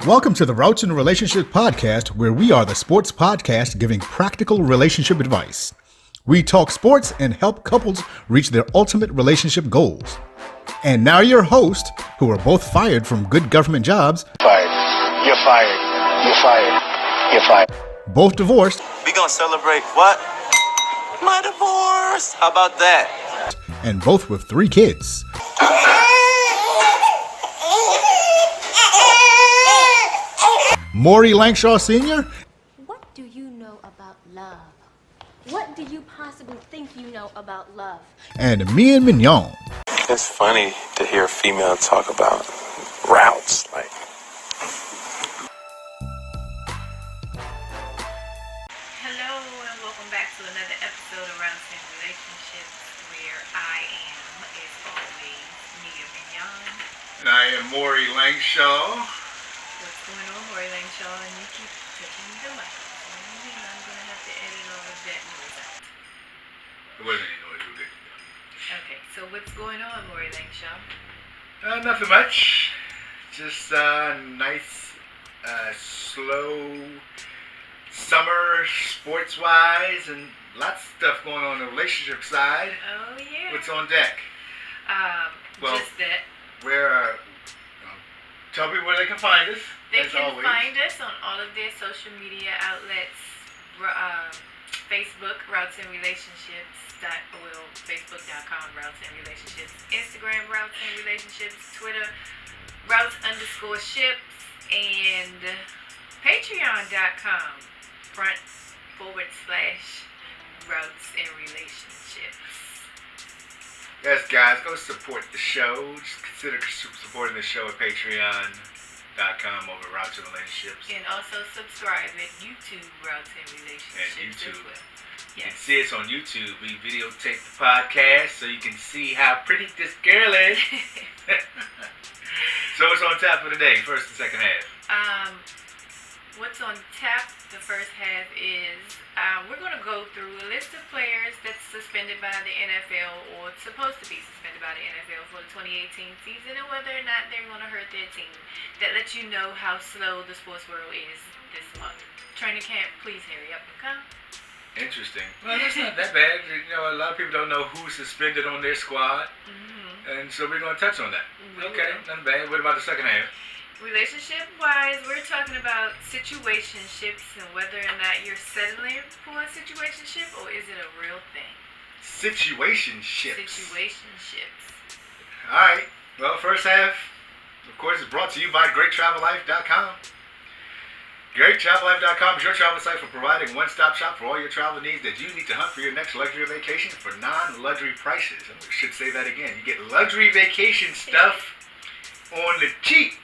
Welcome to the Routes and Relationship Podcast, where we are the sports podcast giving practical relationship advice. We talk sports and help couples reach their ultimate relationship goals. And now your hosts, who are both fired from good government jobs. Fired. You're fired. You're fired. You're fired. Both divorced. We gonna celebrate what? My divorce. How about that? And both with 3 kids. Maury Langshaw Sr. What do you know about love? What do you possibly think you know about love? And Mien Mignon. It's funny to hear a female talk about routes. Like, hello and welcome back to another episode of Routes and Relationships, where I am, as always, Mia Mignon. And I am Maury Langshaw. What's going on, Maury Langshaw? And you keep touching the microphone, and I'm going to have to edit all of that noise out. It wasn't any noise, we did. Okay, so what's going on, Maury Langshaw? Nothing much. Just nice, slow summer sports-wise, and lots of stuff going on the relationship side. Oh, yeah. What's on deck? Well, just that. Where tell me where they can find us. They as can always. find us on all of their social media outlets. Facebook, Routes and Relationships. Facebook.com, Routes and Relationships. Instagram, Routes and Relationships. Twitter, Routes_ships. And Patreon.com, /Routes and Relationships. Yes, guys, go support the show. Just consider supporting the show at Patreon.com over Routes and Relationships. And also subscribe at YouTube, Routes and Relationships. And YouTube. As well. You can see us on YouTube. We videotape the podcast so you can see how pretty this girl is. So what's on tap for today, first and second half? What's on tap the first half is we're going to go through a list of players that's suspended by the NFL or supposed to be suspended by the NFL for the 2018 season and whether or not they're going to hurt their team. That lets you know how slow the sports world is this month. Training camp, please hurry up and come. Interesting. Well, that's not that bad. You know, a lot of people don't know who's suspended on their squad. Mm-hmm. And so we're going to touch on that. Okay, not bad. What about the second half? Relationship-wise, we're talking about situationships and whether or not you're settling for a situationship or is it a real thing? Situationships. Situationships. All right. Well, first half, of course, is brought to you by GreatTravelLife.com. GreatTravelLife.com is your travel site for providing one-stop shop for all your travel needs that you need to hunt for your next luxury vacation for non-luxury prices. I should say that again. You get luxury vacation stuff on the cheap.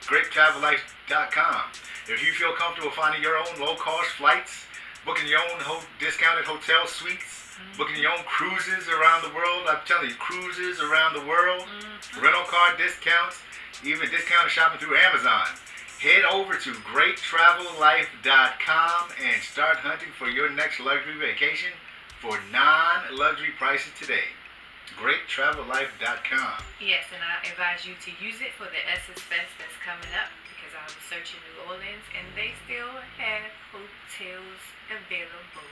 GreatTravelLife.com. If you feel comfortable finding your own low-cost flights, booking your own discounted hotel suites, booking your own cruises around the world, I'm telling you, cruises around the world, rental car discounts, even discounted shopping through Amazon. Head over to GreatTravelLife.com and start hunting for your next luxury vacation for non-luxury prices today. GreatTravelLife.com. Yes, and I advise you to use it for the Essence Fest that's coming up because I was searching New Orleans and they still have hotels available.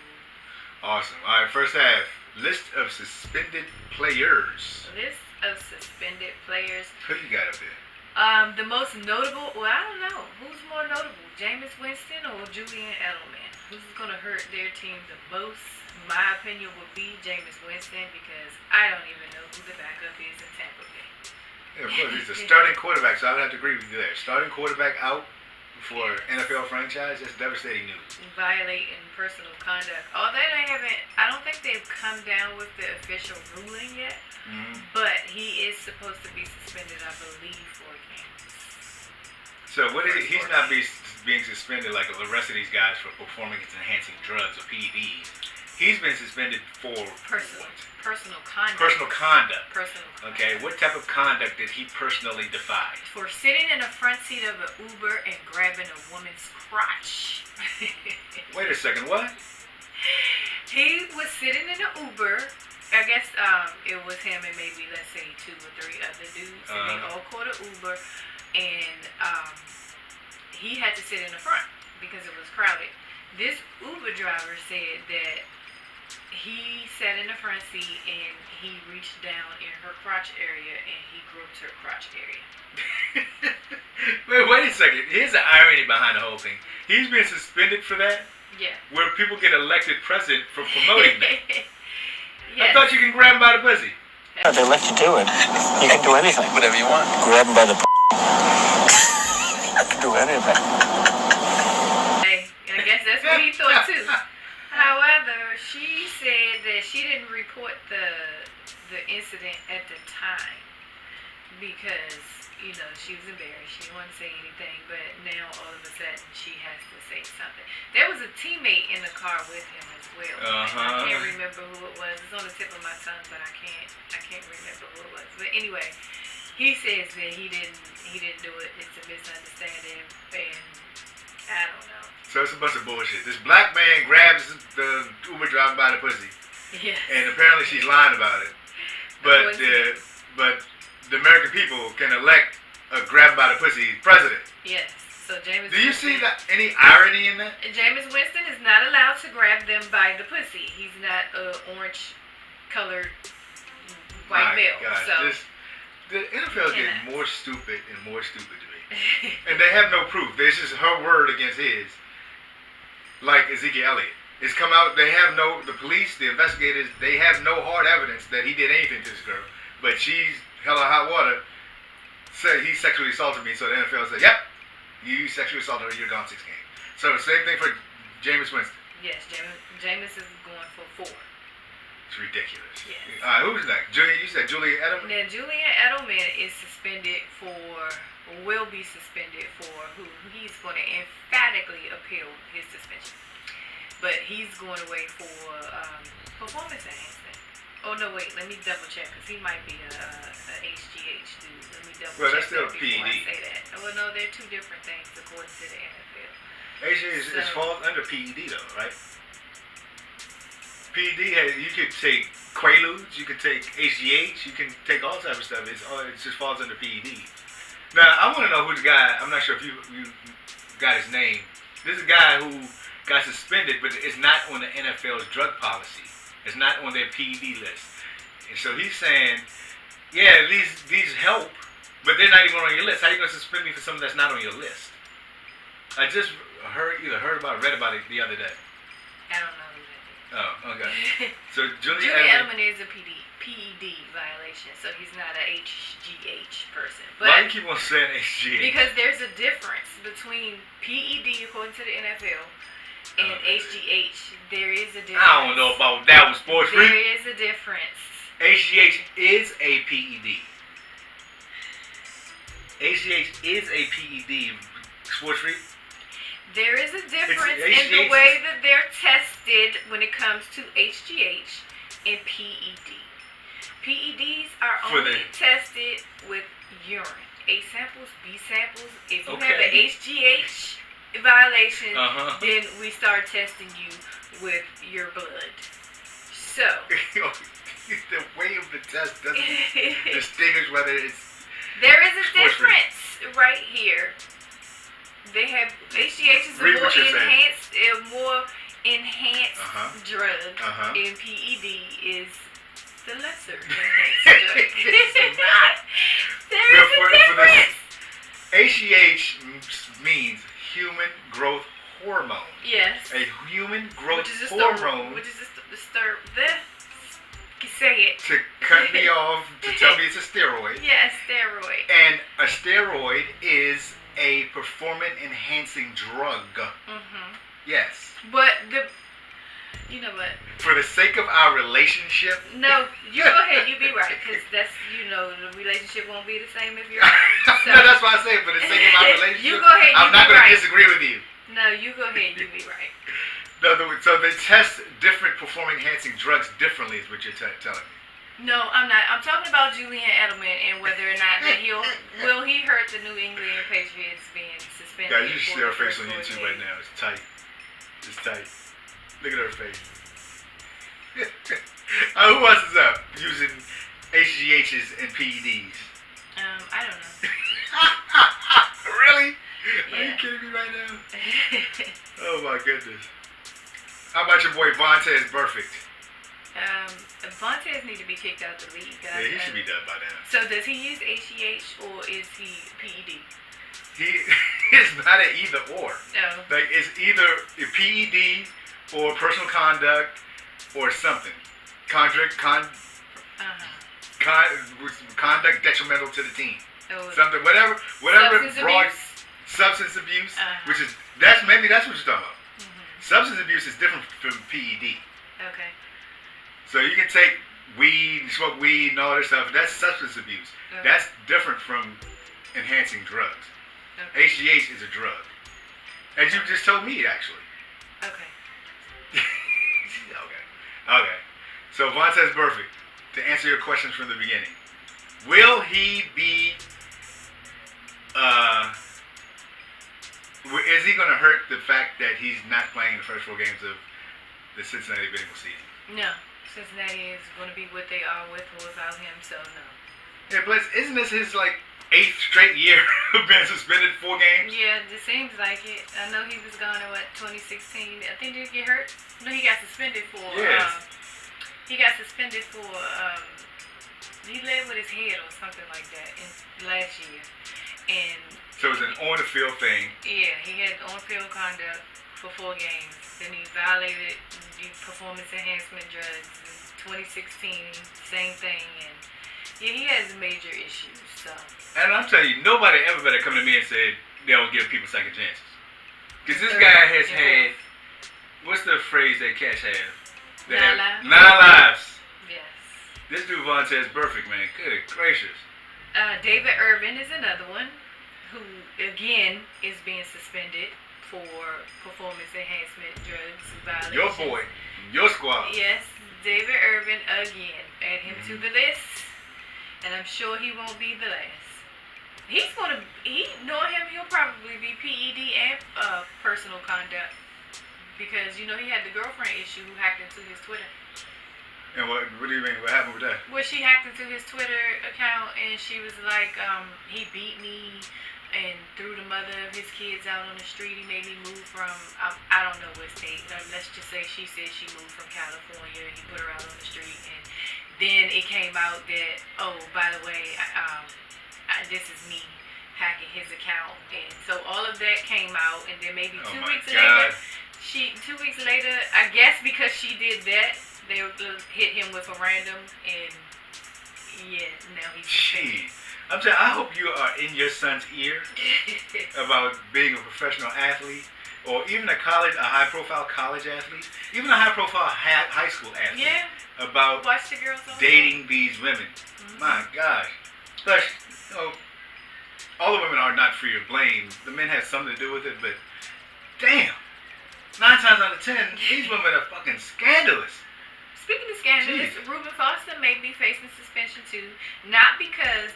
Awesome. All right, first half. List of suspended players. List of suspended players. Who you got up there? The most notable, well, I don't know. Who's more notable, Jameis Winston or Julian Edelman? Who's going to hurt their team the most? My opinion would be Jameis Winston because I don't even know who the backup is in Tampa Bay. Yeah, of course, he's the starting quarterback, so I would have to agree with you there. Starting quarterback out for NFL franchise, that's devastating news. Violating personal conduct. Although I don't think they've come down with the official ruling yet, but he is supposed to be suspended, I believe, for games. So what is it? He's not being suspended like the rest of these guys for performance-enhancing drugs or PEDs. He's been suspended for personal conduct. Personal conduct. Personal conduct. Okay, what type of conduct did he personally defy? For sitting in the front seat of an Uber and grabbing a woman's crotch. Wait a second, what? He was sitting in an Uber. I guess it was him and maybe, let's say, 2 or 3 other dudes. And they all caught an Uber. And he had to sit in the front because it was crowded. This Uber driver said that he sat in the front seat and he reached down in her crotch area and he groped her crotch area. Wait a second. Here's the irony behind the whole thing. He's been suspended for that? Yeah. Where people get elected president for promoting that. Yes. I thought you can grab him by the pussy. If they let you do it, you can do anything. Whatever you want. Grab them by the you can do anything. Hey, I guess that's what he thought too. However, she said that she didn't report the incident at the time because, you know, she was embarrassed. She didn't want to say anything, but now all of a sudden she has to say something. There was a teammate in the car with him as well. I can't remember who it was. It's on the tip of my tongue, but I can't remember who it was. But anyway, he says that he didn't do it. It's a misunderstanding, and I don't know. So it's a bunch of bullshit. This black man grabs the Uber driver by the pussy. Yes. And apparently she's lying about it. But the American people can elect a grab by the pussy president. Yes. So Jameis. Do you see that any irony in that? Jameis Winston is not allowed to grab them by the pussy. He's not a orange-colored white male. Gosh, So the NFL is getting more stupid and more stupid to me. And they have no proof. This is her word against his. Like Ezekiel Elliott. It's come out, the police, the investigators, they have no hard evidence that he did anything to this girl. But she's hella hot water, said he sexually assaulted me, so the NFL said, yep, you sexually assaulted her, you're gone 6 games. So the same thing for Jameis Winston. yes, Jameis is going for 4. It's ridiculous. Yes. Who's next? You said Julian Edelman? Now Julian Edelman is will be suspended for who he's going to emphatically appeal his suspension. But he's going away for performance enhancement. Oh no, wait, let me double check because he might be a HGH dude. Let me double check. Well, that's still that before PED. I say that. Well, no, they're 2 different things according to the NFL. It falls under PED though, right? PED you could take Quaaludes, you could take HGH, you can take all type of stuff. It just falls under PED. Now I want to know who the guy. I'm not sure if you got his name. This is a guy who got suspended, but it's not on the NFL's drug policy. It's not on their PED list. And so he's saying, yeah, these help, but they're not even on your list. How are you going to suspend me for something that's not on your list? I just read about it the other day. I don't know who that is. Oh, okay. So Julian Edelman is a PED violation, so he's not a HGH person. But why do you keep on saying HGH? because there's a difference between PED according to the NFL and HGH. There is a difference. I don't know about that one, Sports Freak. There is a difference. HGH is a PED. HGH is a PED, Sports Freak. There is a difference in HGH. the way that they're tested when it comes to HGH and PED. PEDs are only tested with urine. A samples, B samples. If you have an HGH violation, then we start testing you with your blood. So the way of the test doesn't distinguish whether it's. There is a difference right here. They have HGH is a more enhanced drug, and PED is the lesser enhanced drug. It's not. There is a difference. HGH means human growth hormone. Yes. A human growth hormone. Which is say it. To cut me off, to tell me it's a steroid. Yes, steroid. And a steroid is a performance-enhancing drug. Yes. But you know what? For the sake of our relationship. No, you go ahead. You be right, because that's the relationship won't be the same if you're right. So, no, that's why I say for the sake of our relationship. You go ahead. I'm not going to disagree with you. No, you go ahead. You be right. No, so they test different performance-enhancing drugs differently, is what you're telling me. No, I'm not. I'm talking about Julian Edelman and whether or not that will he hurt the New England Patriots being suspended. Guys, you should see her face on YouTube right now. It's tight. It's tight. Look at her face. Who else is up using HGHs and PEDs? I don't know. Really? Yeah. kidding me right now? Oh my goodness. How about your boy Vontaze Burfict? Vontaze need to be kicked out the league. Yeah, he should be done by now. So does he use HGH or is he PED? It's not an either or. No. Like it's either a PED or personal conduct or something. Conduct detrimental to the team. Oh. Something, whatever substance abuse, which is that's what you're talking about. Substance abuse is different from PED. Okay. So you can take weed, smoke weed, and all that stuff. That's substance abuse. Okay. That's different from enhancing drugs. Okay. HGH is a drug, as you just told me, actually. Okay. Okay. So Vontaze Burfict, to answer your questions from the beginning, will he be? Is he going to hurt the fact that he's not playing the first 4 games of the Cincinnati Bengals season? No. Cincinnati is going to be what they are with or without him, so no. Yeah, but isn't this his 8th straight year of being suspended 4 games? Yeah, it seems like it. I know he was gone in 2016. I think did he get hurt? No, he got suspended for. Yes. He got suspended for. He led with his head or something like that last year, and. So it was an on-the-field thing. Yeah, he had on-field conduct for 4 games. Then he violated the performance enhancement drugs in 2016. Same thing, and yeah, he has major issues. So. And I'm telling you, nobody ever better come to me and say they'll give people second chances. Because this guy has had, what's the phrase that cats have? 9 lives. 9 lives. Yes. This dude Vontaze Burfict, man. Good gracious. David Irvin is another one who, again, is being suspended for performance enhancement drugs violations. Your boy, your squad. Yes, David Irvin again. Add him to the list, and I'm sure he won't be the last. Knowing him, he'll probably be PED and personal conduct because he had the girlfriend issue who hacked into his Twitter. And what do you mean? What happened with that? Well, she hacked into his Twitter account and she was like, he beat me and threw the mother of his kids out on the street. He made me move from, I don't know what state. Let's just say she said she moved from California. He put her out on the street. And then it came out that, oh, by the way, this is me hacking his account. And so all of that came out. And then maybe 2 weeks later, 2 weeks later, I guess because she did that, they hit him with a random, and yeah, now he's. Jeez. I'm saying, I hope you are in your son's ear about being a professional athlete, or even a high-profile college athlete, even a high-profile high school athlete. Yeah. About watch the girls dating these women. Mm-hmm. My gosh. But, all the women are not free of blame. The men have something to do with it, but damn. 9 times out of 10, these women are fucking scandalous. Speaking of scandalous, Reuben Foster may be facing suspension too, not because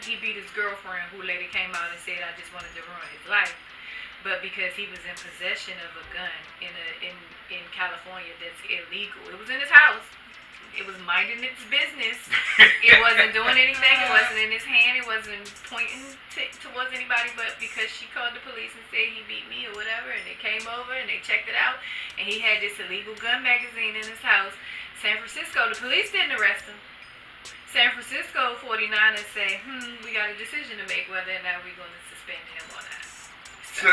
he beat his girlfriend, who later came out and said, "I just wanted to ruin his life," but because he was in possession of a gun in California that's illegal. It was in his house. It was minding its business. It wasn't doing anything. It wasn't in his hand. It wasn't pointing towards anybody. But because she called the police and said he beat me or whatever, and they came over and they checked it out, and he had this illegal gun magazine in his house. San Francisco, the police didn't arrest him. San Francisco 49ers say, we got a decision to make whether or not we're going to suspend him or not. So,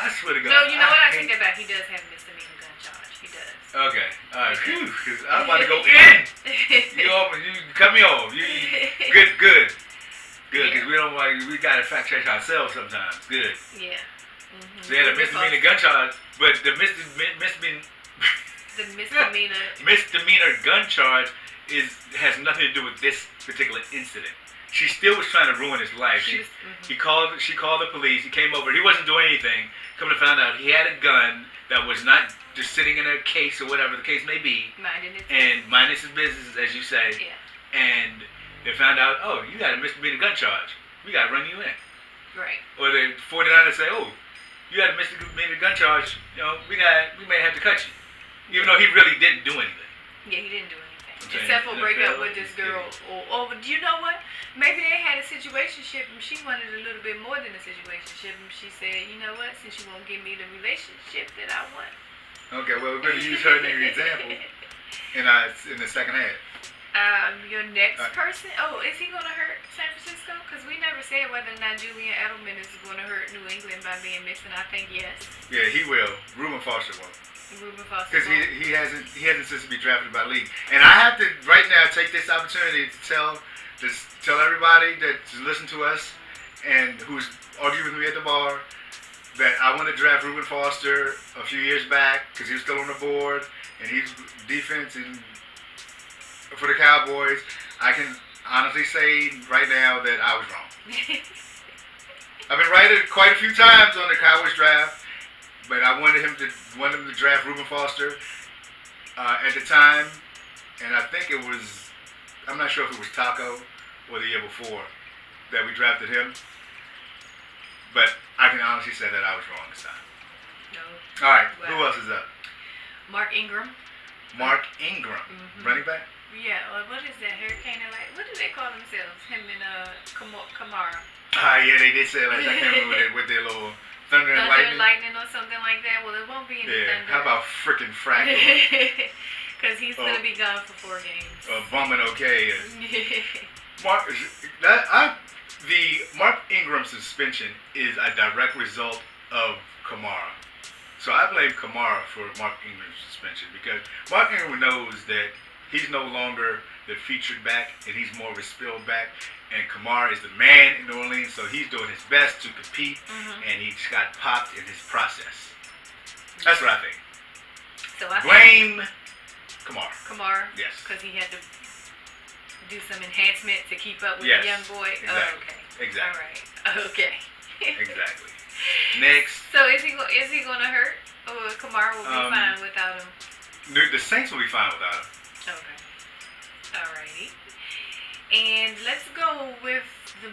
I swear to God. No, you know what? I take that back. He does have a misdemeanor gun charge. He does. Okay. All right. Phew, because I'm about to go in. You cut me off. Good. Because we got to fact check ourselves sometimes. Good. Yeah. Mm-hmm. They had a misdemeanor gun charge, but the misdemeanor gun charge has nothing to do with this particular incident. She still was trying to ruin his life. She called the police. He came over. He wasn't doing anything. Come to find out, he had a gun that was not just sitting in a case or whatever the case may be. Minding his business, as you say. Yeah. And they found out, oh, you got a misdemeanor gun charge. We got to run you in. Right. Or the 49ers say, oh, you got a misdemeanor gun charge. We may have to cut you. Even though he really didn't do anything. Yeah, he didn't do anything. Except for break up with this girl. Or do you know what? Maybe they had a situationship and she wanted a little bit more than a situationship. And she said, you know what? Since you won't give me the relationship that I want. Okay, well, we're going to use her as an example in the second half. Your next person? Oh, is he going to hurt San Francisco? Because we never said whether or not Julian Edelman is going to hurt New England by being missing. I think yes. Yeah, he will. Reuben Foster won't. Because he hasn't since been drafted by the league. And I have to right now take this opportunity to tell everybody that's listening to us and who's arguing with me at the bar that I want to draft Reuben Foster a few years back because he was still on the board and he's defense and for the Cowboys. I can honestly say right now that I was wrong. I've been right quite a few times on the Cowboys draft. But I wanted him to draft Reuben Foster at the time, and I think it was, I'm not sure if it was Taco or the year before that we drafted him. But I can honestly say that I was wrong this time. No. All right, Wow. Who else is up? Mark Ingram. Mark Ingram, running back. Yeah. What is that? Hurricane? What do they call themselves? Him and Kamara. Yeah, they did say it like I can't remember with their little. Thunder and lightning or something like that. Well, it won't be any thunder. How about frickin' Fractal? Because he's going to be gone for 4 games. Bumming okay. Mark Ingram suspension is a direct result of Kamara. So I blame Kamara for Mark Ingram's suspension because Mark Ingram knows that he's no longer the featured back and he's more of a spilled back. And Kamara is the man in New Orleans, so he's doing his best to compete, and he just got popped in his process. That's what I think. So I blame Kamara. Kamara? Yes. Because he had to do some enhancement to keep up with the young boy? Exactly. Oh, okay. Exactly. All right. Okay. Exactly. Next. So is he going to hurt? Or Kamara will be fine without him? The Saints will be fine without him. Okay. All righty. And let's go with the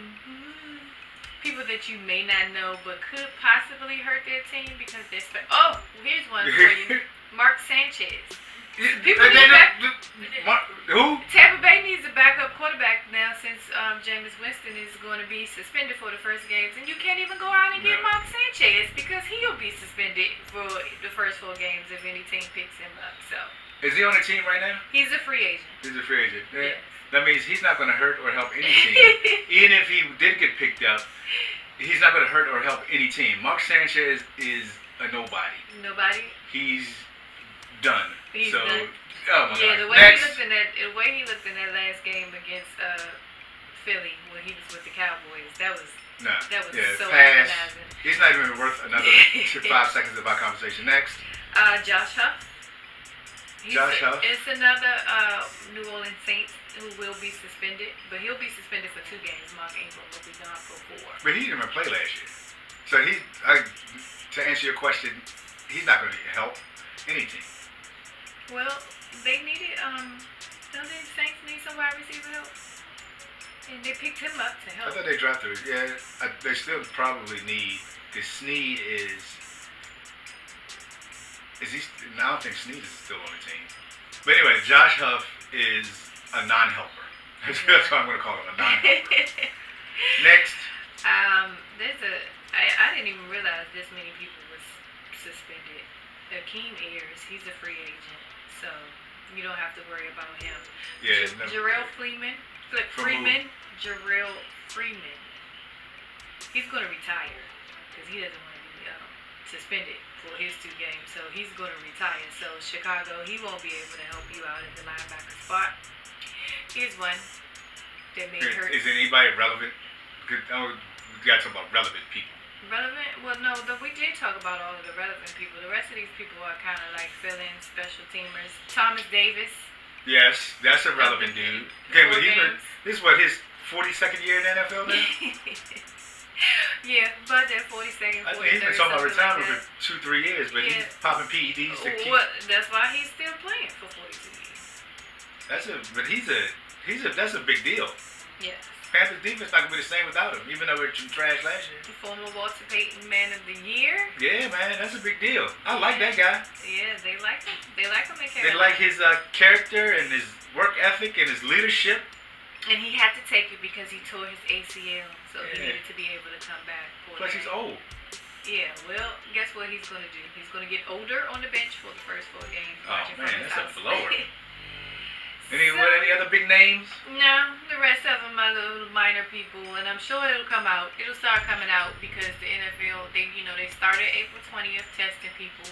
people that you may not know but could possibly hurt their team because they're here's one for you. Mark Sanchez. People need who? Tampa Bay needs a backup quarterback now since Jameis Winston is going to be suspended for the first games. And you can't even go out and get Mark Sanchez because he'll be suspended for the first 4 games if any team picks him up. So. Is he on the team right now? He's a free agent. He's a free agent. Yes. That means he's not going to hurt or help any team. Even if he did get picked up, he's not going to hurt or help any team. Mark Sanchez is a nobody. Nobody? He's done. He's Oh done. my God. The way he looked in that last game against Philly when he was with the Cowboys, that was so agonizing. He's not even worth another 5 seconds of our conversation. Next. Josh Huff. Huff. It's another New Orleans Saints who will be suspended, but he'll be suspended for 2 games. Mark Ingram will be gone for 4. But he didn't even play last year. So to answer your question, he's not going to help any team. Well, they needed, don't the Saints need some wide receiver help? And they picked him up to help. I thought they drafted him. Yeah, they still probably need, because Snead is he, I don't think Snead is still on the team. But anyway, Josh Huff is a non-helper. That's what I'm going to call him, a non-helper. Next. I didn't even realize this many people was suspended. Akeem Ayers, he's a free agent, so you don't have to worry about him. Yeah. Jarrell Freeman. Jarrell Freeman. He's going to retire because he doesn't want to be suspended for his 2 games, so he's going to retire. So Chicago, he won't be able to help you out at the linebacker spot. Here's one that may hurt. Is anybody relevant? We got to talk about relevant people. Relevant? Well, no, we did talk about all of the relevant people. The rest of these people are kind of like fill-in special teamers. Thomas Davis. Yes, that's a relevant dude. Okay, but this is what, his 42nd year in the NFL now? Yeah, about that 42nd, 43rd. I think he's been talking about retirement for 2-3 years, but he's popping PEDs to keep. That's why he's still playing for 42 years. That's a big deal. Yeah. Panthers defense not gonna be the same without him, even though we're trash last year. Former Walter Payton Man of the Year. Yeah, man, that's a big deal. I like that guy. Yeah, they like him. They like him in Carolina. They like his character and his work ethic and his leadership. And he had to take it because he tore his ACL, so he needed to be able to come back. Plus, he's old. Yeah, well, guess what he's going to do? He's going to get older on the bench for the first 4 games. Oh, man, that's a blower. Any other big names? No, the rest of them are little minor people, and I'm sure it'll come out. It'll start coming out because the NFL, they started April 20th testing people.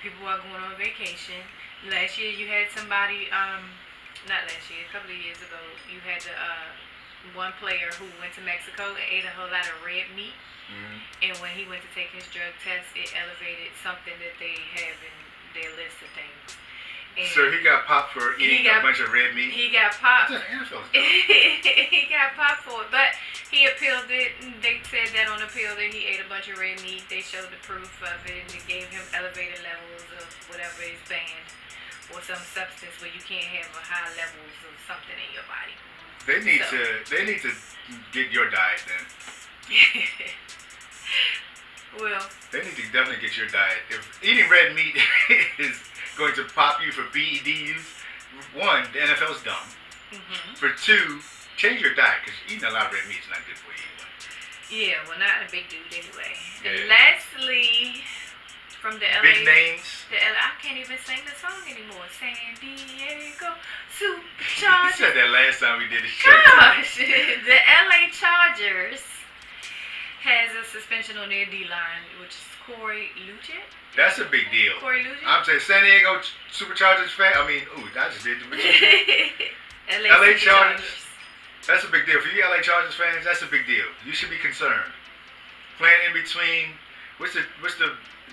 People are going on vacation. Last year, you had somebody, not last year, a couple of years ago, you had the one player who went to Mexico and ate a whole lot of red meat. Mm-hmm. And when he went to take his drug test, it elevated something that they have in their list of things. And so he got popped for eating a bunch of red meat? He got popped. He got popped for it, but he appealed it. And they said that on appeal that he ate a bunch of red meat. They showed the proof of it, and they gave him elevated levels of whatever is banned, or some substance where you can't have a high levels of something in your body. They need to get your diet then. Well, they need to definitely get your diet. If eating red meat is going to pop you for PEDs, 1, the NFL's dumb. Mm-hmm. For 2, change your diet because eating a lot of red meat is not good for you anyway. Yeah, well, not a big dude anyway. Yeah. And lastly, from the LA... Big names. I can't even sing the song anymore. San Diego Superchargers. You said that last time we did the show. Gosh, the LA Chargers has a suspension on their D-line, which is Corey Luchet. That's a big deal. Corey Luchet? I'm saying San Diego Superchargers fan. I just did the LA Chargers. That's a big deal. For you LA Chargers fans, that's a big deal. You should be concerned. Playing in between, what's the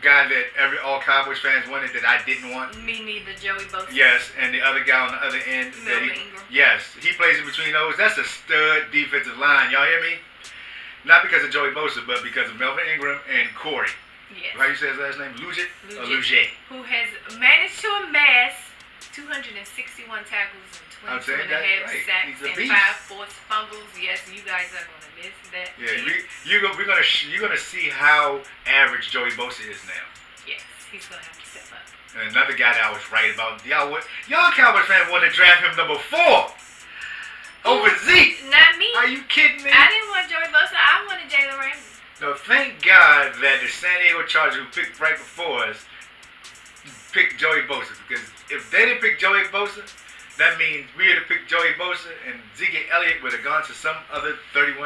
guy that all Cowboys fans wanted that I didn't want? Me neither, Joey Bosa. Yes, and the other guy on the other end. Ingram. Yes, he plays in between those. That's a stud defensive line. Y'all hear me? Not because of Joey Bosa, but because of Melvin Ingram and Corey. Yes. How you say his last name? Luchet? Who has managed to amass 261 tackles and 22 and a half sacks and 5 forced fumbles. Yes, you guys are going to miss that. Yeah, you're gonna see how average Joey Bosa is now. Yes, he's going to have to step up. And another guy that I was right about. Y'all Cowboys fans want to draft him number 4 over Zeke. Not me. Are you kidding me? I didn't want Joey Bosa. I wanted Jalen Ramsey. No, thank God that the San Diego Chargers, who picked right before us, picked Joey Bosa. Because if they didn't pick Joey Bosa, that means we would have picked Joey Bosa and Zeke Elliott would have gone to some other 28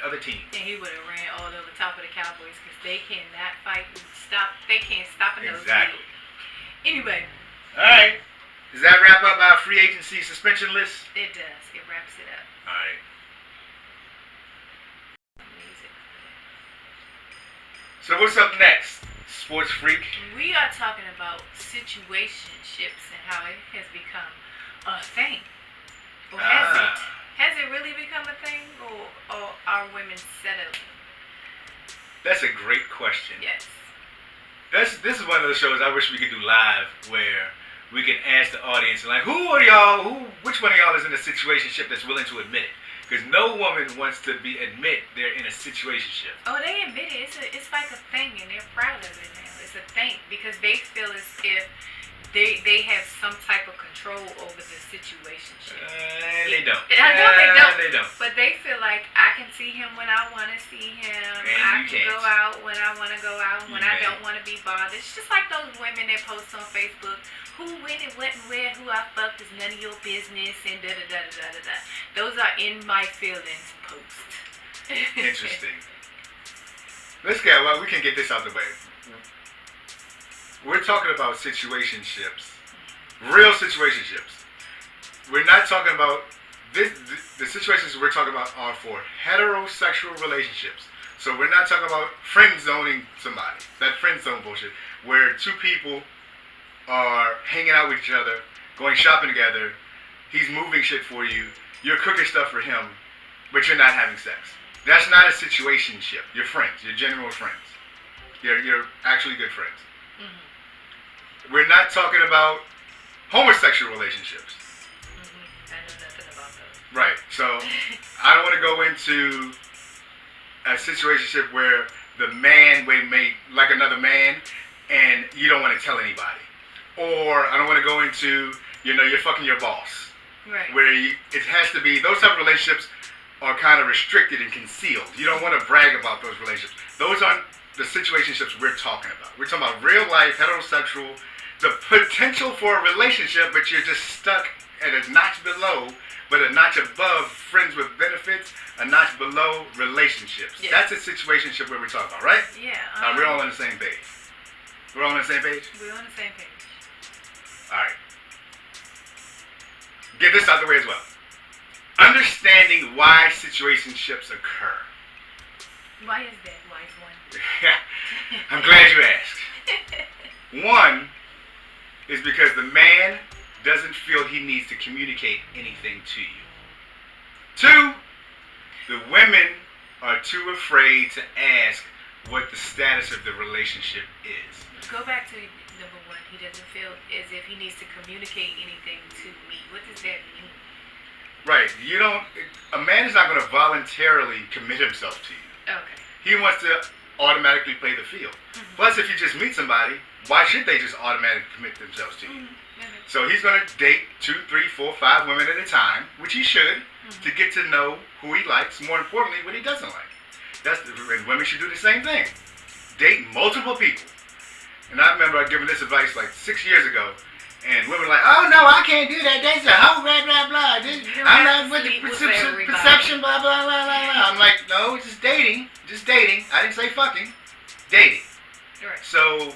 other teams. And he would have ran all over the top of the Cowboys because they cannot fight and stop. They can't stop a nose. Exactly. Anyway. All right. Does that wrap up our free agency suspension list? It does. It wraps it up. All right. So what's up next, Sports Freak? We are talking about situationships and how it has become a thing. Or has it? Has it really become a thing, or are women settled? That's a great question. Yes. This is one of the shows I wish we could do live, where we can ask the audience, like, which one of y'all is in a situationship that's willing to admit it? Because no woman wants to admit they're in a situationship. Oh, they admit it. It's like a thing, and they're proud of it now. It's a thing because they feel as if they have some type of control over the situationship. They don't. I know they don't. They don't. But they feel like I can see him when I want to see him. And I you can can't. go out when I want to go out. When I can't. don't want to be bothered. It's just like those women that post on Facebook. Who, when, and what, and where, who I fucked is none of your business, and da-da-da-da-da-da. Those are in my feelings posts. Interesting. We can get this out of the way. We're talking about situationships. Real situationships. We're not talking about the situations we're talking about are for heterosexual relationships. So we're not talking about friend zoning somebody. That friend zone bullshit. Where two people are hanging out with each other, going shopping together, he's moving shit for you, you're cooking stuff for him, but you're not having sex. That's not a situationship. You're friends. You're genuine friends. You're actually good friends. Mm-hmm. We're not talking about homosexual relationships. Mm-hmm. I know nothing about those. Right. So I don't want to go into a situationship where the man may like another man and you don't want to tell anybody. Or I don't want to go into You know, you're fucking your boss. Right. Where it has to be, those type of relationships are kind of restricted and concealed. You don't want to brag about those relationships. Those aren't the situationships we're talking about. We're talking about real life, heterosexual, the potential for a relationship, but you're just stuck at a notch below, but a notch above friends with benefits, a notch below relationships. Yeah. That's a situationship where we're talking about, right? Yeah. We're all on the same page. We're all on the same page? We're on the same page. Alright. Get this out of the way as well. Understanding why situationships occur. Why is that, wise one? I'm glad you asked. One is because the man doesn't feel he needs to communicate anything to you. Two, the women are too afraid to ask what the status of the relationship is. Go back to number one. He doesn't feel as if he needs to communicate anything to me. What does that mean? Right. You don't. A man is not going to voluntarily commit himself to you. Okay. He wants to automatically play the field. Mm-hmm. Plus, if you just meet somebody, why should they just automatically commit themselves to you? Mm-hmm. So he's going to date 2, 3, 4, 5 women at a time, which he should, to get to know who he likes. More importantly, what he doesn't like. And women should do the same thing. Date multiple people. And I remember I giving this advice like 6 years ago, and women were like, "Oh no, I can't do that. That's a whole blah blah blah. I'm not with the perception, blah blah blah blah blah." I'm like, no, it's just dating. Just dating. I didn't say fucking. Dating. Right. So,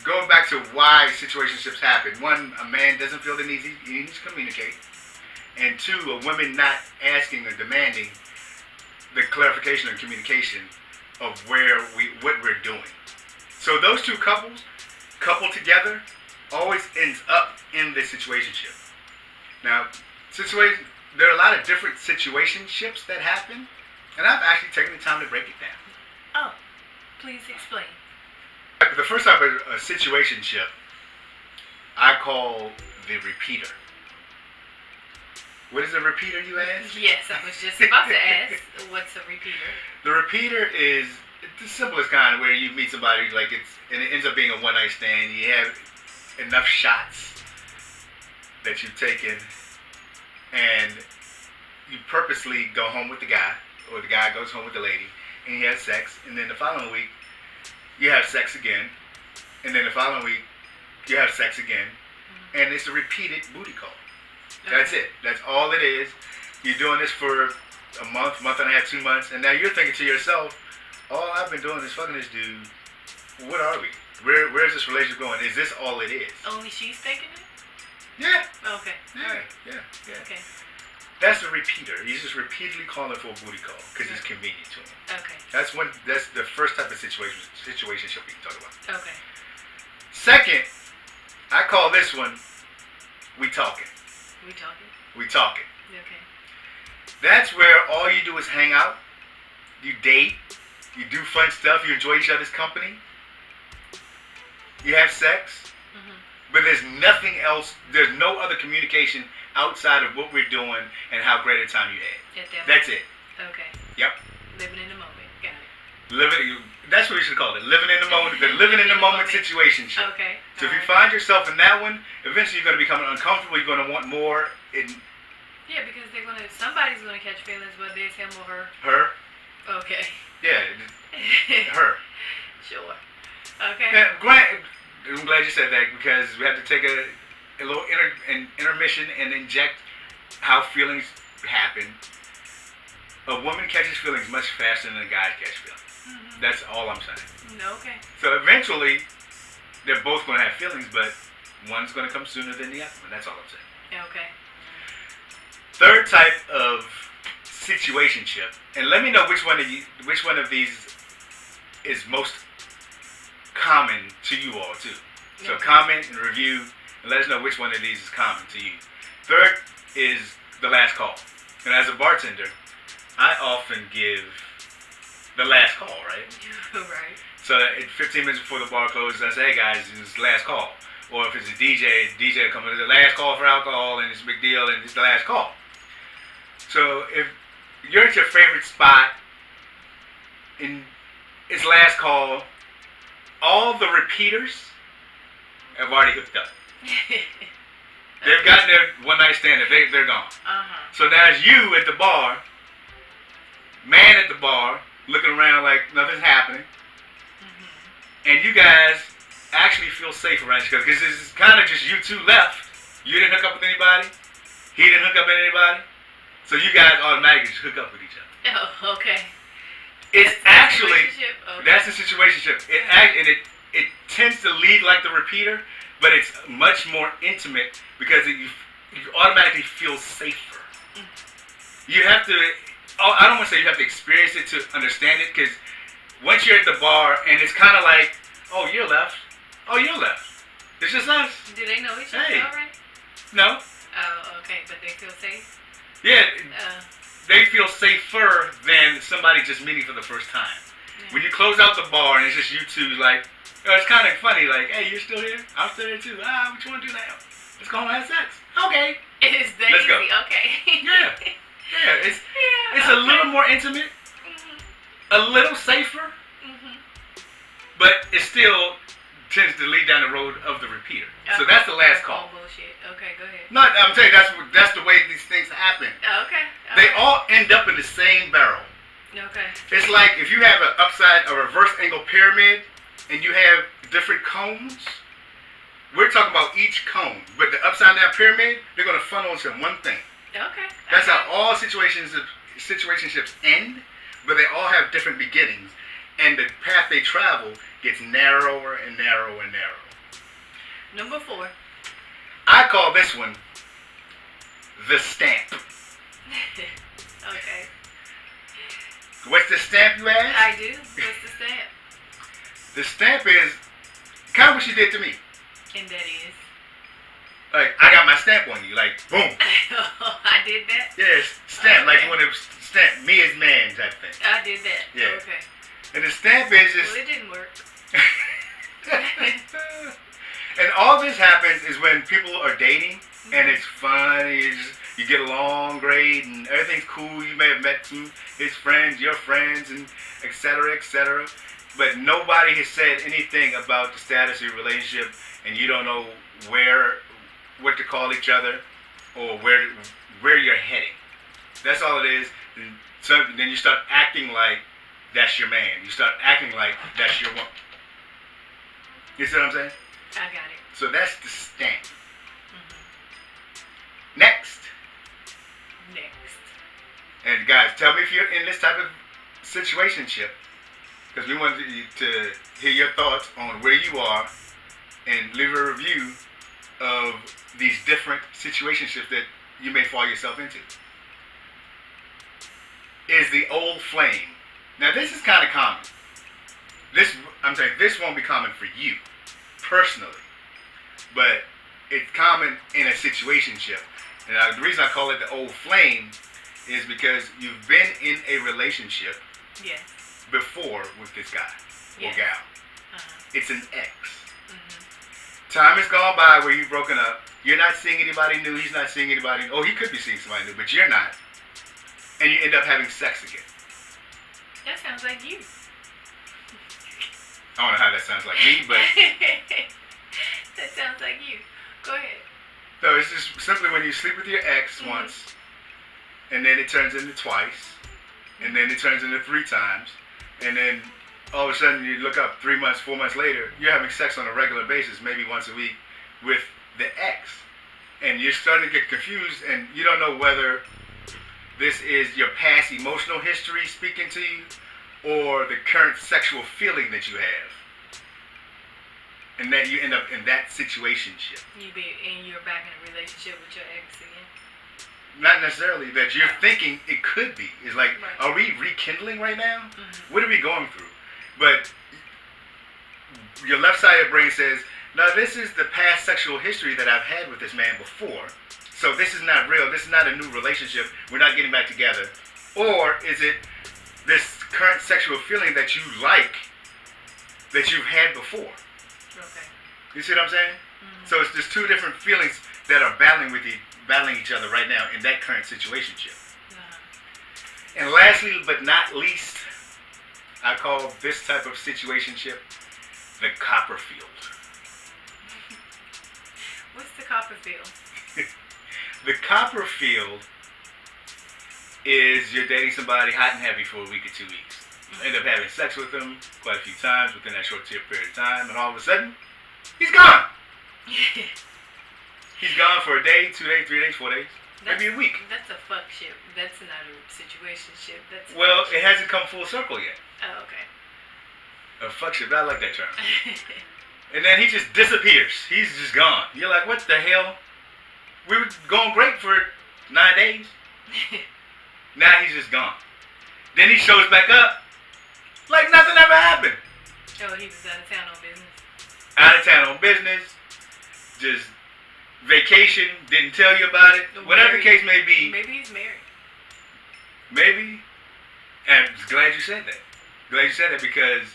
going back to why situationships happen. One, a man doesn't feel the need he needs to communicate. And two, a woman not asking or demanding the clarification and communication of what we're doing. So those two couples, coupled together, always ends up in this situationship. Now, there are a lot of different situationships that happen, and I've actually taken the time to break it down. Oh, please explain. The first type of a situationship, I call the repeater. What is a repeater, you ask? Yes, I was just about to ask, what's a repeater? The repeater is the simplest kind, where you meet somebody and it ends up being a one-night stand. You have enough shots that you've taken, and you purposely go home with the guy, or the guy goes home with the lady, and you have sex, and then the following week you have sex again, and then the following week you have sex again, and it's a repeated booty call. That's it. That's all it is. You're doing this for a month and a half, 2 months, and now you're thinking to yourself, all I've been doing is fucking this dude. What are we? Where's this relationship going? Is this all it is? Only she's thinking it? Yeah. Okay. Yeah. All right. Yeah. Okay. That's a repeater. He's just repeatedly calling for a booty call because it's convenient to him. Okay. That's the first type of situationship we can talk about. Okay. Second, I call this one, we talking. We talking? We talking. Okay. That's where all you do is hang out, you date, you do fun stuff, you enjoy each other's company, you have sex, but there's nothing else, there's no other communication outside of what we're doing and how great a time you had. That's it. Okay. Yep. Living in the moment. Got it. That's what we should call it. Living in the moment. The living in the moment situationship. Okay. So if you find yourself in that one, eventually you're going to become uncomfortable. You're going to want more. Yeah, because somebody's gonna catch feelings, whether it's him or her. Her. Okay. Yeah. Her. Sure. Okay. Now, I'm glad you said that because we have to take a little intermission and inject how feelings happen. A woman catches feelings much faster than a guy catches feelings. That's all I'm saying. Okay. So eventually, they're both going to have feelings, but one's going to come sooner than the other one. That's all I'm saying. Okay. Third type of situationship, and let me know which one of these is most common to you all too. So comment and review, and let us know which one of these is common to you. Third is the last call, and as a bartender, I often give the last call, right? Right. So at 15 minutes before the bar closes, I say, hey guys, this is the last call. Or if it's a DJ will come in, the last call for alcohol, and it's a big deal, and it's the last call. So if you're at your favorite spot, and it's last call, all the repeaters have already hooked up. They've gotten their one night stand. They're gone. So now it's you at the bar, man at the bar, looking around like nothing's happening, and you guys actually feel safe around each other because it's kind of just you two left. You didn't hook up with anybody. He didn't hook up with anybody. So you guys automatically just hook up with each other. Oh, okay. It's actually Okay. that's the situationship. It tends to lead like the repeater, but it's much more intimate because you automatically feel safer. You have to. I don't want to say you have to experience it to understand it, because once you're at the bar and it's kind of like, oh, you're left. Oh, you're left. It's just us. Do they know each other Hey. already? No. Oh, okay, but they feel safe? Yeah. They feel safer than somebody just meeting for the first time. Yeah. When you close out the bar and it's just you two, like, it's kind of funny, like, hey, you're still here? I'm still here too. What you want to do now? Let's go home and have sex. Okay. It's that Let's easy, go. okay. Yeah, it's a little more intimate, a little safer, but it still tends to lead down the road of the repeater. So that's the last call. Oh, bullshit. Okay, go ahead. No, I'm telling you, that's the way these things happen. Okay. They all end up in the same barrel. Okay. It's like if you have a reverse angle pyramid, and you have different cones. We're talking about each cone, but the upside down pyramid, they're going to funnel into one thing. Okay. That's how all situationships end, but they all have different beginnings, and the path they travel gets narrower and narrower and narrower. Number 4. I call this one the stamp. Okay. What's the stamp, you ask? I do. What's the stamp? The stamp is kind of what she did to me. And that is? Like, I got my stamp on you, like, boom. I did that? Yeah, stamp, Okay. like when it was stamped, me as man type thing. I did that. Yeah. Okay. And the stamp is just... Well, it didn't work. And all this happens is when people are dating, and it's fun, you get along great, and everything's cool. You may have met his friends, your friends, and et cetera, but nobody has said anything about the status of your relationship, and you don't know what to call each other, or where you're heading. That's all it is. And then you start acting like that's your man. You start acting like that's your woman. You see what I'm saying? I got it. So that's the stamp. Next. And guys, tell me if you're in this type of situationship, because we want you to hear your thoughts on where you are and leave a review of these different situationships that you may fall yourself into. Is the old flame. Now this is kind of common. This won't be common for you personally, but it's common in a situationship. And the reason I call it the old flame is because you've been in a relationship before with this guy or gal. It's an ex. Time has gone by where you've broken up. You're not seeing anybody new. He's not seeing anybody. Oh, he could be seeing somebody new, but you're not. And you end up having sex again. That sounds like you. I don't know how that sounds like me, but... That sounds like you. Go ahead. No, it's just simply when you sleep with your ex once, and then it turns into twice, and then it turns into 3 times, and then all of a sudden you look up 3 months, 4 months later, you're having sex on a regular basis, maybe once a week, with the ex. And you're starting to get confused, and you don't know whether this is your past emotional history speaking to you, or the current sexual feeling that you have. And then you end up in that situationship. You're back in a relationship with your ex again? Not necessarily that you're thinking it could be. It's like, are we rekindling right now? What are we going through? But your left side of your brain says, no, this is the past sexual history that I've had with this man before. So this is not real. This is not a new relationship. We're not getting back together. Or is it this current sexual feeling that you like that you've had before? Okay. You see what I'm saying? So it's just 2 different feelings that are battling each other right now in that current situationship. And lastly, but not least, I call this type of situationship the Copperfield. What's the Copperfield? The Copperfield is you're dating somebody hot and heavy for a week or 2 weeks. End up having sex with them quite a few times within that short period of time, and all of a sudden, he's gone. He's gone for a day, 2 days, 3 days, 4 days, maybe a week. That's a fuck ship. That's not a situationship. That's Well, it hasn't come full circle yet. Oh, okay. A fuck ship, I like that term. And then he just disappears. He's just gone. You're like, what the hell? We were going great for 9 days. Now he's just gone. Then he shows back up like nothing ever happened. Oh, he was out of town on business. Out of town on business. Just vacation. Didn't tell you about it. Whatever the case may be. Maybe he's married. Maybe. And I'm glad you said that. Glad you said that because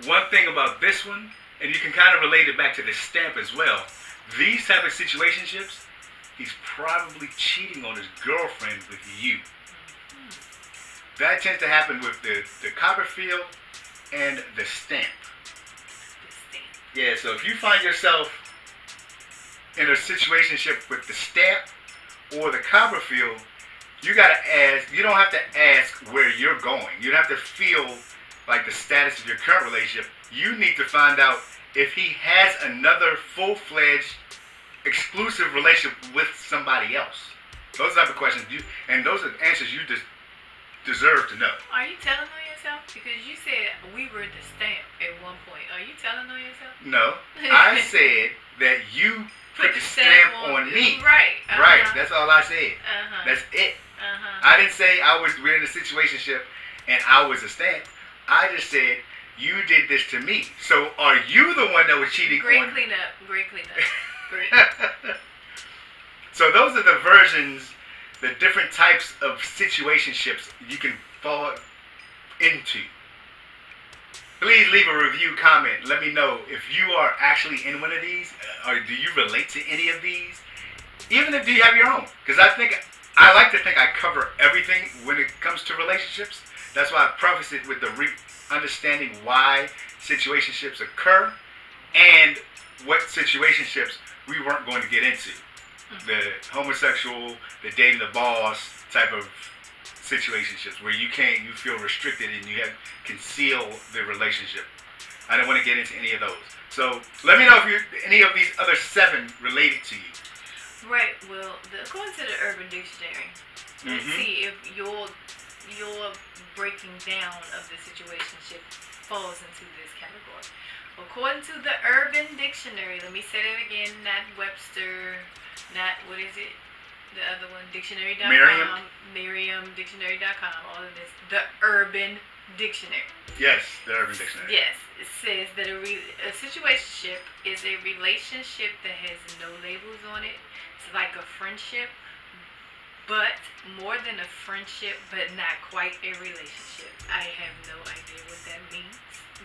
one thing about this one, and you can kind of relate it back to the stamp as well. These type of situationships, he's probably cheating on his girlfriend with you. That tends to happen with the Copperfield and the stamp. Yeah, so if you find yourself in a situationship with the stamp or the Copperfield, you gotta ask. You don't have to ask where you're going. You don't have to feel like the status of your current relationship. You need to find out if he has another full-fledged, exclusive relationship with somebody else. Those type of questions, and those are answers you just deserve to know. Are you telling on yourself? Because you said we were the stamp at one point. Are you telling on yourself? No, I said that you put the stamp on me. Right. Right. That's all I said. That's it. Uh-huh. I didn't say we're in a situationship and I was a stamp. I just said you did this to me. So are you the one that was cheating Great on? cleanup. Great cleanup. Great. So those are the versions, the different types of situationships you can fall into. Please leave a review, comment. Let me know if you are actually in one of these, or do you relate to any of these? Even if you have your own, because I like to think I cover everything when it comes to relationships. That's why I preface it with the understanding why situationships occur and what situationships we weren't going to get into. The homosexual, the dating the boss type of situationships where you feel restricted and you have conceal the relationship. I don't want to get into any of those. So let me know if any of these other 7 related to you. Right. Well, according to the Urban Dictionary, let's see if your breaking down of the situationship falls into this category. According to the Urban Dictionary, let me say that again, not Webster, not, what is it? The other one, dictionary.com, Merriam, dictionary.com, all of this. The Urban Dictionary. Yes, the Urban Dictionary. Yes, it says that a situationship is a relationship that has no labels on it. It's like a friendship, but more than a friendship, but not quite a relationship. I have no idea what that means,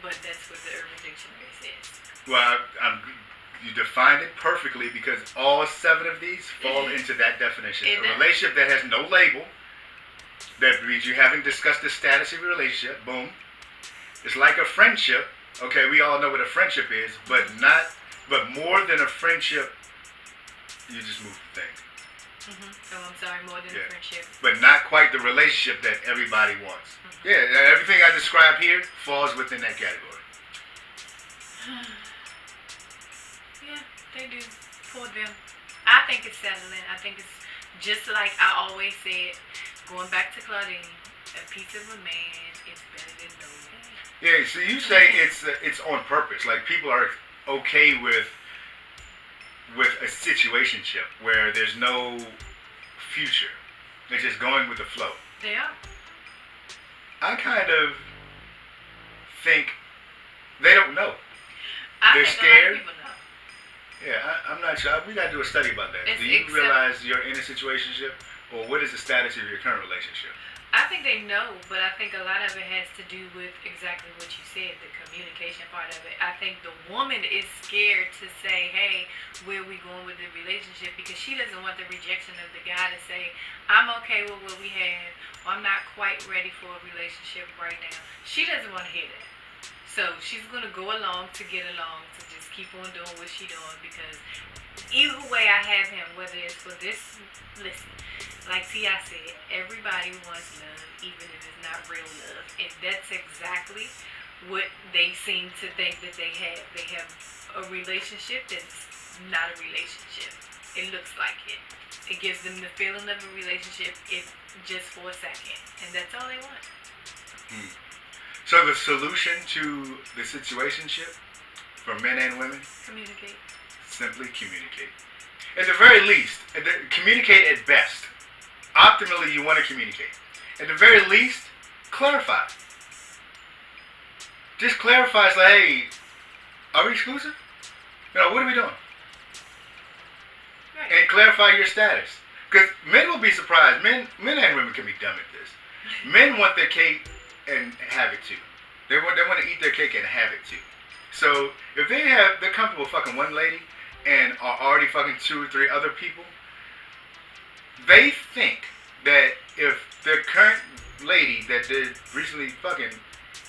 but that's what the Urban Dictionary says. Well, you defined it perfectly because all 7 of these fall into that definition. A relationship that has no label, that means you haven't discussed the status of your relationship, boom. It's like a friendship. Okay, we all know what a friendship is, but more than a friendship, you just move the thing. Oh, I'm sorry, more than a friendship. But not quite the relationship that everybody wants. Yeah, everything I described here falls within that category. Yeah, they do. For them. I think it's settling. I think it's just like I always said, going back to Claudine, a piece of a man is better than no man. Yeah, so you say it's on purpose. Like people are okay with a situationship where there's no future. They're just going with the flow. They are. I kind of think they don't know. They're scared. A lot of people know. Yeah, I'm not sure. We got to do a study about that. Do you realize you're in a situationship, or what is the status of your current relationship? I think they know, but I think a lot of it has to do with exactly what you said, the communication part of it. I think the woman is scared to say, hey, where are we going with the relationship? Because she doesn't want the rejection of the guy to say, I'm okay with what we have, or I'm not quite ready for a relationship right now. She doesn't want to hear that. So she's going to go along to get along, to just keep on doing what she's doing, because either way I have him, whether it's for this, listen, like T.I. said, everybody wants love, even if it's not real love. And that's exactly what they seem to think that they have. They have a relationship that's not a relationship. It looks like it. It gives them the feeling of a relationship if just for a second. And that's all they want. So the solution to the situationship for men and women? Communicate. Simply communicate. At the very least, communicate at best. Optimally, you want to communicate. At the very least, clarify. Just clarify. It's like, hey, are we exclusive? You know, what are we doing? Right. And clarify your status. Because men will be surprised. Men and women can be dumb at this. Men want their cake and have it too. They want to eat their cake and have it too. So if they're comfortable fucking one lady and are already fucking 2 or 3 other people, they think that if their current lady that they're recently fucking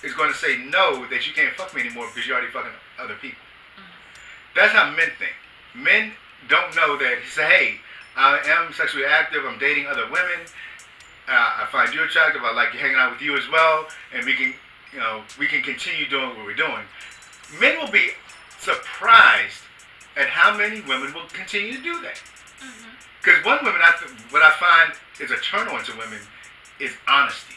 is going to say no, that you can't fuck me anymore because you're already fucking other people. That's how men think. Men don't know that. He say, hey, I am sexually active. I'm dating other women. I find you attractive. I like hanging out with you as well, and we can continue doing what we're doing. Men will be surprised at how many women will continue to do that. Because one woman, what I find is a turn on to women is honesty.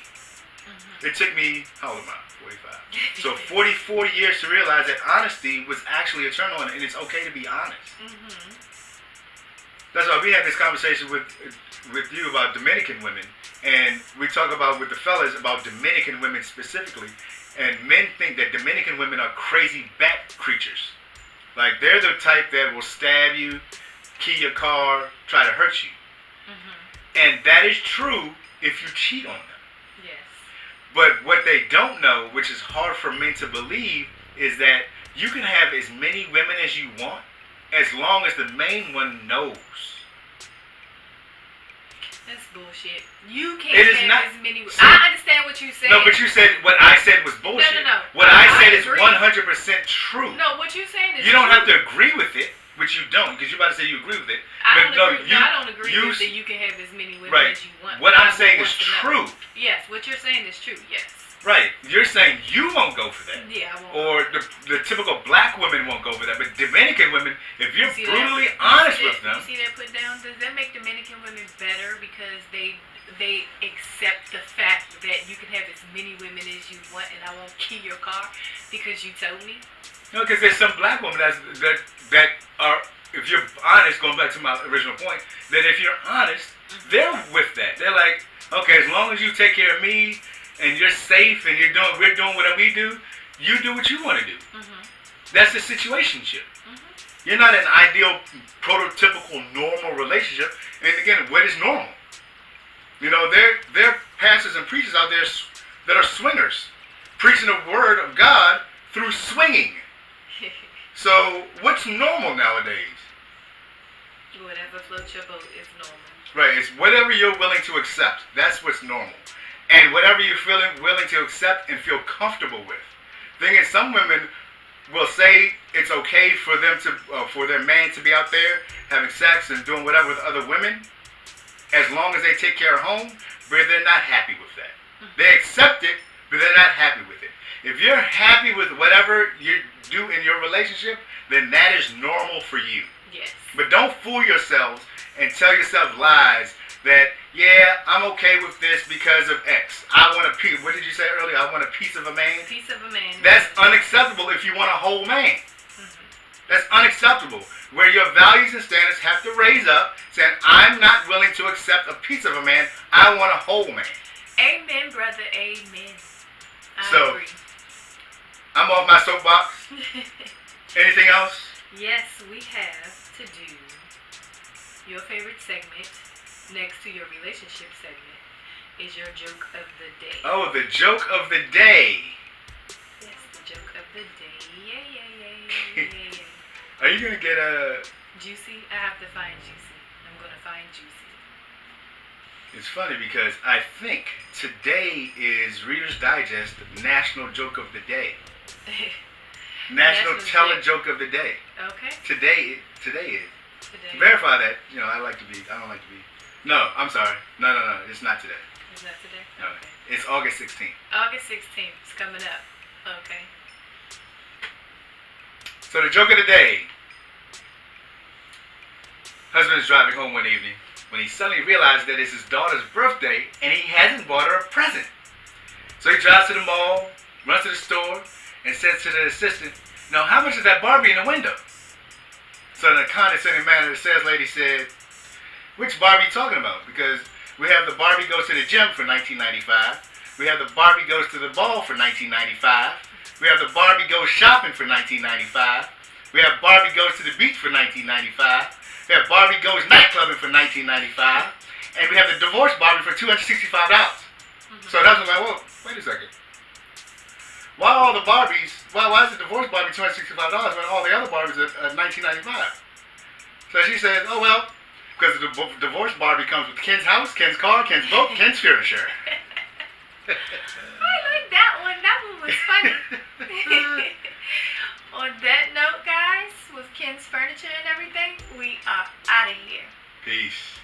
It took me, how old am I? 45. So 44 years to realize that honesty was actually a turn on, and it's okay to be honest. That's why we had this conversation with you about Dominican women, and we talk about with the fellas about Dominican women specifically, and men think that Dominican women are crazy bat creatures. Like, they're the type that will stab you, key your car, try to hurt you. And that is true if you cheat on them. Yes. But what they don't know, which is hard for men to believe, is that you can have as many women as you want as long as the main one knows. That's bullshit. You can't It is have not- as many. I understand what you said. No, but you said what I said was bullshit. No. What I said is agree. 100% true. No, what you're saying is You don't true. have to agree with it, which you don't, because you're about to say you agree with it. I But don't agree you with that you can have as many women Right. as you want. What But I'm I saying want is to know. true. Yes, what you're saying is true. Yes. Right. You're saying you won't go for that. Yeah, I won't. Or the typical black women won't go for that. But Dominican women, if you're See brutally that? honest You see with that? them. You see that put down? Does that make Dominican women better because they accept the fact that you can have as many women as you want and I won't key your car because you told me? No, because there's some black women that are, if you're honest, going back to my original point, that if you're honest, they're with that. They're like, okay, as long as you take care of me and you're safe and we're doing what we do, you do what you want to do. That's the situationship. You're not an ideal, prototypical, normal relationship. And again, what is normal? You know, there are pastors and preachers out there that are swingers, preaching the word of God through swinging. So, what's normal nowadays? Whatever floats your boat is normal. Right, it's whatever you're willing to accept. That's what's normal. And whatever you're willing to accept and feel comfortable with. Thing is, some women will say it's okay for them for their man to be out there having sex and doing whatever with other women, as long as they take care of home, but they're not happy with that. They accept it, but they're not happy with it. If you're happy with whatever you do in your relationship, then that is normal for you. Yes. But don't fool yourselves and tell yourself lies that, yeah, I'm okay with this because of X. I want a piece. What did you say earlier? I want a piece of a man. Piece of a man. That's unacceptable if you want a whole man. That's unacceptable. Where your values and standards have to raise up, saying, I'm not willing to accept a piece of a man. I want a whole man. Amen, brother. Amen. I agree. I'm off my soapbox. Anything else? Yes, we have to do your favorite segment next to your relationship segment is your joke of the day. Oh, the joke of the day. Yes, the joke of the day. Yeah. Are you going to get a... Juicy? I have to find Juicy. I'm going to find Juicy. It's funny because I think today is Reader's Digest National Joke of the Day. National Tell a Joke of the Day. Okay. Today is. today. Verify that. You know, I don't like to be. No, I'm sorry. No. It's not today. It's not today? No. Okay. It's August 16th. August 16th. It's coming up. Okay. So the joke of the day. Husband is driving home one evening when he suddenly realized that it's his daughter's birthday and he hasn't bought her a present. So he drives to the mall, runs to the store, and says to the assistant, "Now, how much is that Barbie in the window?" So in a condescending manner, the sales lady said, "Which Barbie are you talking about? Because we have the Barbie goes to the gym for $19.95. We have the Barbie goes to the ball for $19.95. We have the Barbie goes shopping for $19.95. We have Barbie goes to the beach for $19.95. We have Barbie goes nightclubbing for $19.95. And we have the divorce Barbie for $265. So that's like, whoa, wait a second. Why all the Barbies? Why is the divorce Barbie $265 when all the other Barbies are $19.95? So she says, oh well, because the divorce Barbie comes with Ken's house, Ken's car, Ken's boat, Ken's furniture. I like that one. That one was funny. On that note, guys, with Ken's furniture and everything, we are out of here. Peace.